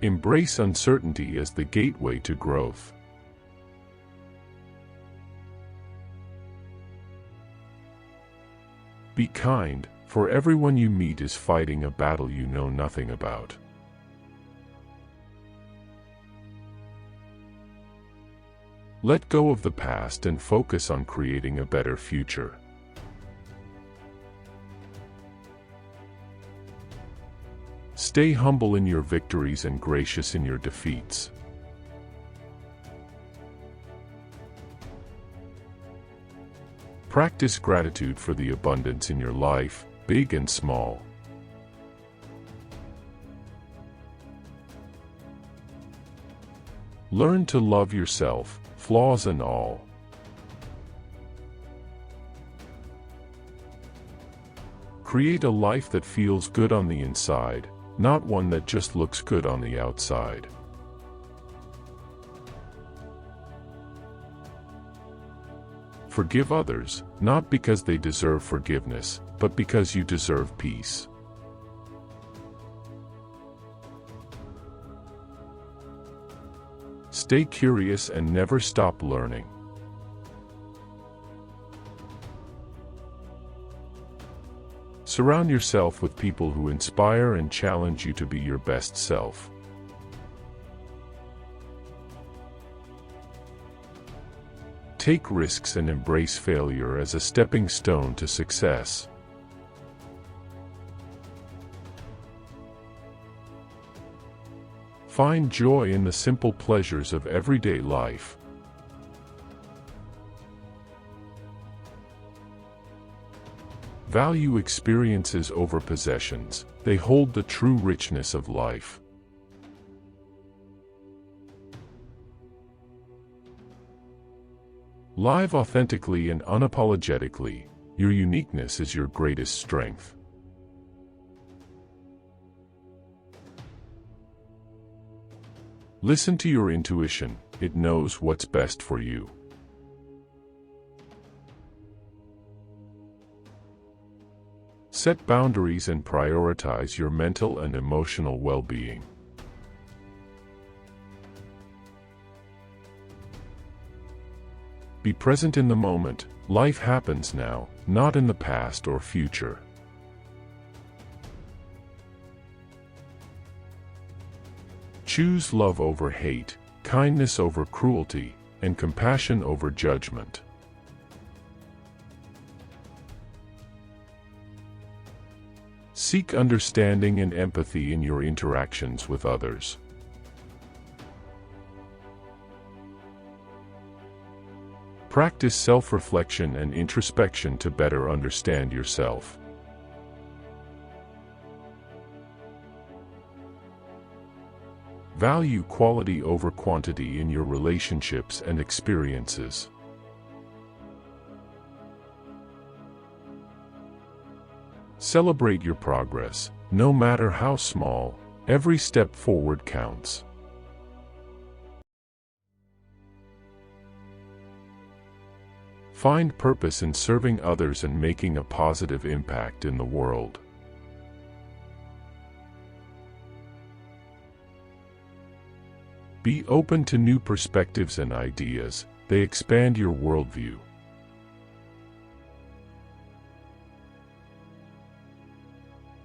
Embrace uncertainty as the gateway to growth. Be kind, for everyone you meet is fighting a battle you know nothing about. Let go of the past and focus on creating a better future. Stay humble in your victories and gracious in your defeats. Practice gratitude for the abundance in your life, big and small. Learn to love yourself, flaws and all. Create a life that feels good on the inside, not one that just looks good on the outside. Forgive others, not because they deserve forgiveness, but because you deserve peace. Stay curious and never stop learning. Surround yourself with people who inspire and challenge you to be your best self. Take risks and embrace failure as a stepping stone to success. Find joy in the simple pleasures of everyday life. Value experiences over possessions. They hold the true richness of life. Live authentically and unapologetically. Your uniqueness is your greatest strength. Listen to your intuition. It knows what's best for you. Set boundaries and prioritize your mental and emotional well-being. Be present in the moment. Life happens now, not in the past or future. Choose love over hate, kindness over cruelty, and compassion over judgment. Seek understanding and empathy in your interactions with others. Practice self-reflection and introspection to better understand yourself. Value quality over quantity in your relationships and experiences. Celebrate your progress, no matter how small. Every step forward counts. Find purpose in serving others and making a positive impact in the world. Be open to new perspectives and ideas. They expand your worldview.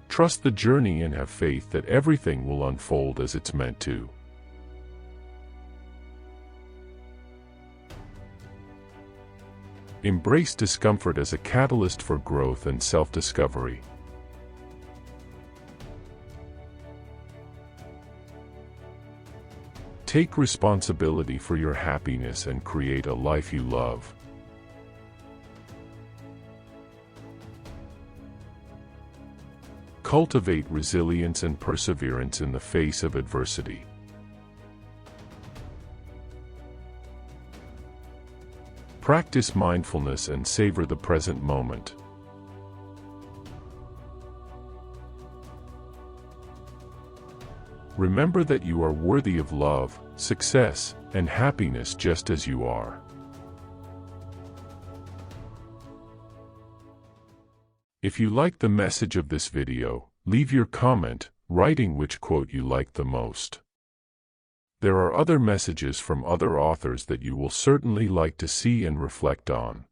Trust the journey and have faith that everything will unfold as it's meant to. Embrace discomfort as a catalyst for growth and self-discovery. Take responsibility for your happiness and create a life you love. Cultivate resilience and perseverance in the face of adversity. Practice mindfulness and savor the present moment. Remember that you are worthy of love, success, and happiness just as you are. If you liked the message of this video, leave your comment, writing which quote you liked the most. There are other messages from other authors that you will certainly like to see and reflect on.